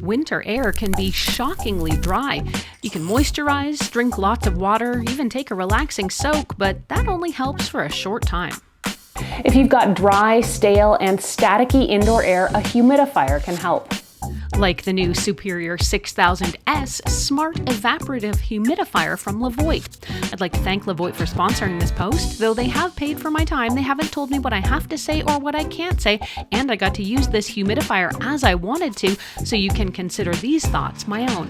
Winter air can be shockingly dry. You can moisturize, drink lots of water, even take a relaxing soak, but that only helps for a short time. If you've got dry, stale, and staticky indoor air, a humidifier can help. Like the new Superior 6000S Smart Evaporative Humidifier from Levoit. I'd like to thank Levoit for sponsoring this post. Though they have paid for my time, they haven't told me what I have to say or what I can't say, and I got to use this humidifier as I wanted to, so you can consider these thoughts my own.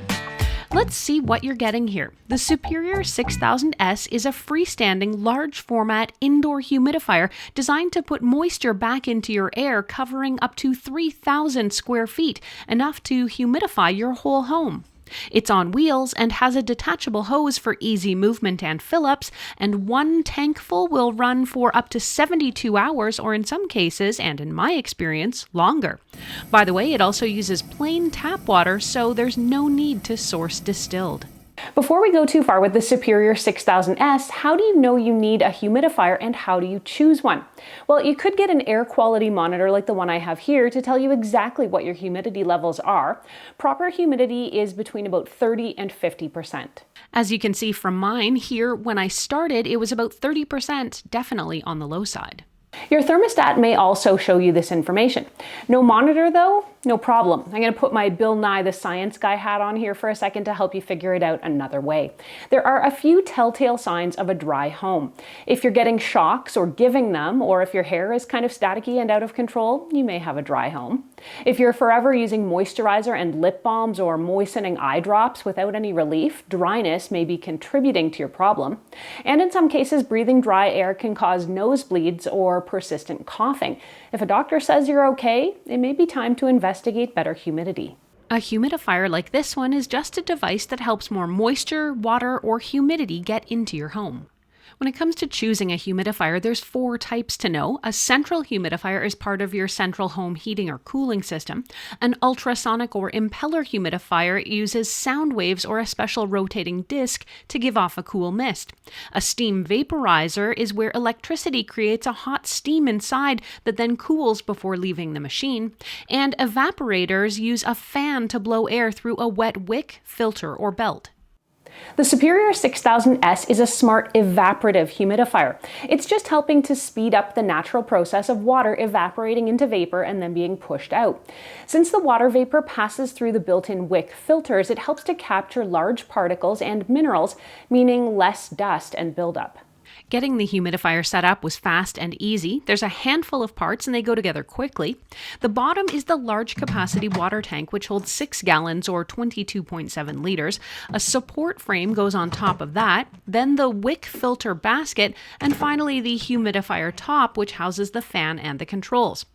Let's see what you're getting here. The Superior 6000S is a freestanding, large format indoor humidifier designed to put moisture back into your air, covering up to 3,000 square feet, enough to humidify your whole home. It's on wheels and has a detachable hose for easy movement and fill-ups, and one tankful will run for up to 72 hours, or in some cases, and in my experience, longer. By the way, it also uses plain tap water, so there's no need to source distilled. Before we go too far with the Superior 6000S, how do you know you need a humidifier and how do you choose one? Well, you could get an air quality monitor like the one I have here to tell you exactly what your humidity levels are. Proper humidity is between about 30 and 50%. As you can see from mine here, when I started, it was about 30%, definitely on the low side. Your thermostat may also show you this information. No monitor though? No problem. I'm going to put my Bill Nye the Science Guy hat on here for a second to help you figure it out another way. There are a few telltale signs of a dry home. If you're getting shocks or giving them, or if your hair is kind of staticky and out of control, you may have a dry home. If you're forever using moisturizer and lip balms or moistening eye drops without any relief, dryness may be contributing to your problem. And in some cases, breathing dry air can cause nosebleeds or persistent coughing. If a doctor says you're okay, it may be time to investigate better humidity. A humidifier like this one is just a device that helps more moisture, water, or humidity get into your home. When it comes to choosing a humidifier, there's 4 types to know. A central humidifier is part of your central home heating or cooling system. An ultrasonic or impeller humidifier uses sound waves or a special rotating disc to give off a cool mist. A steam vaporizer is where electricity creates a hot steam inside that then cools before leaving the machine. And evaporators use a fan to blow air through a wet wick, filter, or belt. The Superior 6000S is a smart evaporative humidifier. It's just helping to speed up the natural process of water evaporating into vapor and then being pushed out. Since the water vapor passes through the built-in wick filters, it helps to capture large particles and minerals, meaning less dust and buildup. Getting the humidifier set up was fast and easy. There's a handful of parts and they go together quickly. The bottom is the large capacity water tank, which holds 6 gallons or 22.7 liters. A support frame goes on top of that, then the wick filter basket, and finally the humidifier top, which houses the fan and the controls.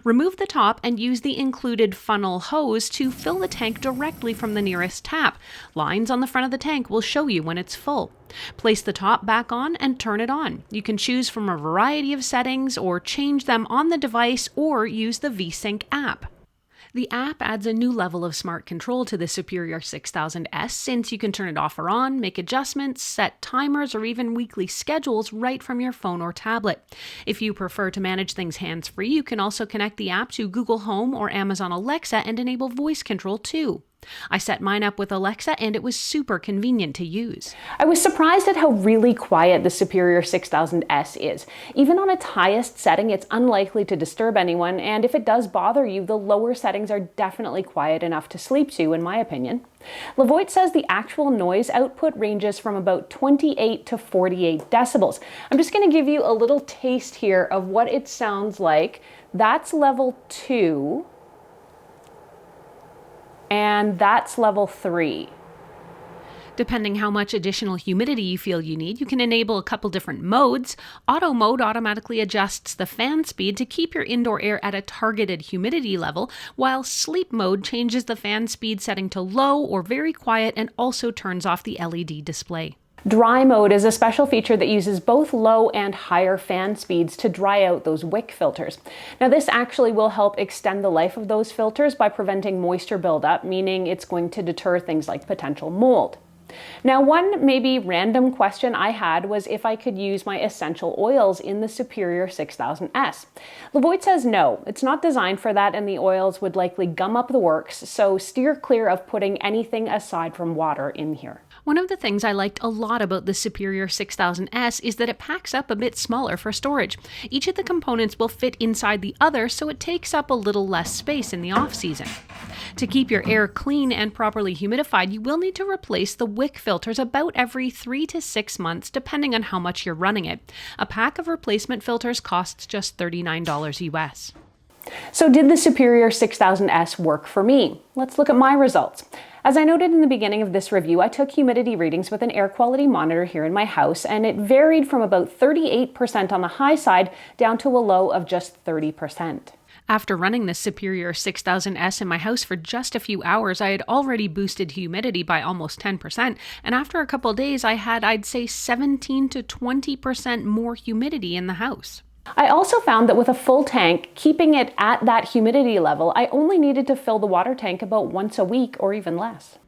Remove the top and use the included funnel hose to fill the tank directly from the nearest tap. Lines on the front of the tank will show you when it's full. Place the top back on and turn it on. You can choose from a variety of settings or change them on the device or use the VSync app. The app adds a new level of smart control to the Superior 6000S since you can turn it off or on, make adjustments, set timers, or even weekly schedules right from your phone or tablet. If you prefer to manage things hands-free, you can also connect the app to Google Home or Amazon Alexa and enable voice control too. I set mine up with Alexa and it was super convenient to use. I was surprised at how really quiet the Superior 6000S is. Even on its highest setting, it's unlikely to disturb anyone, and if it does bother you, the lower settings are definitely quiet enough to sleep to, in my opinion. Levoit says the actual noise output ranges from about 28 to 48 decibels. I'm just going to give you a little taste here of what it sounds like. That's level 2. And that's level 3. Depending how much additional humidity you feel you need, you can enable a couple different modes. Auto mode automatically adjusts the fan speed to keep your indoor air at a targeted humidity level, while sleep mode changes the fan speed setting to low or very quiet and also turns off the LED display. Dry mode is a special feature that uses both low and higher fan speeds to dry out those wick filters. Now this actually will help extend the life of those filters by preventing moisture buildup, meaning it's going to deter things like potential mold. Now, one maybe random question I had was if I could use my essential oils in the Superior 6000S. Levoit says no, it's not designed for that and the oils would likely gum up the works, so steer clear of putting anything aside from water in here. One of the things I liked a lot about the Superior 6000S is that it packs up a bit smaller for storage. Each of the components will fit inside the other, so it takes up a little less space in the off-season. To keep your air clean and properly humidified, you will need to replace the wick filters about every 3 to 6 months, depending on how much you're running it. A pack of replacement filters costs just $39 US. So did the Superior 6000S work for me? Let's look at my results. As I noted in the beginning of this review, I took humidity readings with an air quality monitor here in my house, and it varied from about 38% on the high side down to a low of just 30%. After running the Superior 6000S in my house for just a few hours, I had already boosted humidity by almost 10%, and after a couple days I had, I'd say, 17 to 20% more humidity in the house. I also found that with a full tank, keeping it at that humidity level, I only needed to fill the water tank about once a week or even less.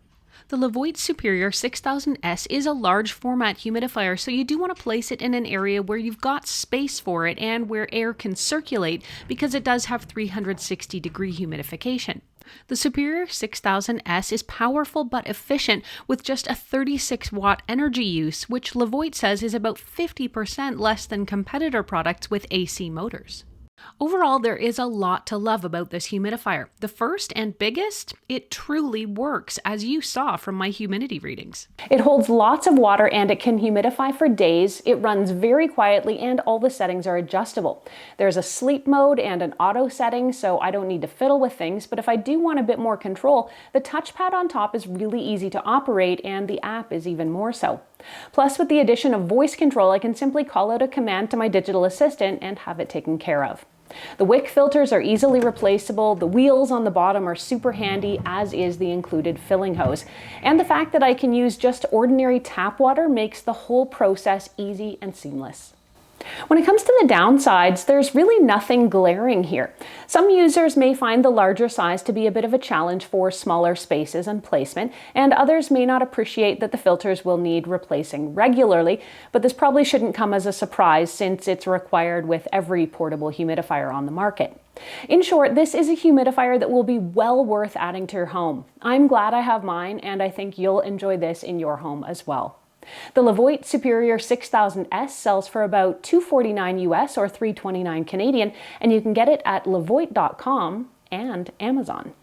The Levoit Superior 6000S is a large format humidifier, so you do want to place it in an area where you've got space for it and where air can circulate, because it does have 360-degree humidification. The Superior 6000S is powerful but efficient with just a 36-watt energy use, which Levoit says is about 50% less than competitor products with AC motors. Overall, there is a lot to love about this humidifier. The first and biggest, it truly works, as you saw from my humidity readings. It holds lots of water and it can humidify for days. It runs very quietly and all the settings are adjustable. There's a sleep mode and an auto setting, so I don't need to fiddle with things, but if I do want a bit more control, the touchpad on top is really easy to operate and the app is even more so. Plus, with the addition of voice control, I can simply call out a command to my digital assistant and have it taken care of. The wick filters are easily replaceable, the wheels on the bottom are super handy, as is the included filling hose. And the fact that I can use just ordinary tap water makes the whole process easy and seamless. When it comes to the downsides, there's really nothing glaring here. Some users may find the larger size to be a bit of a challenge for smaller spaces and placement, and others may not appreciate that the filters will need replacing regularly, but this probably shouldn't come as a surprise since it's required with every portable humidifier on the market. In short, this is a humidifier that will be well worth adding to your home. I'm glad I have mine, and I think you'll enjoy this in your home as well. The Levoit Superior 6000S sells for about $249 US or $329 Canadian, and you can get it at levoit.com and Amazon.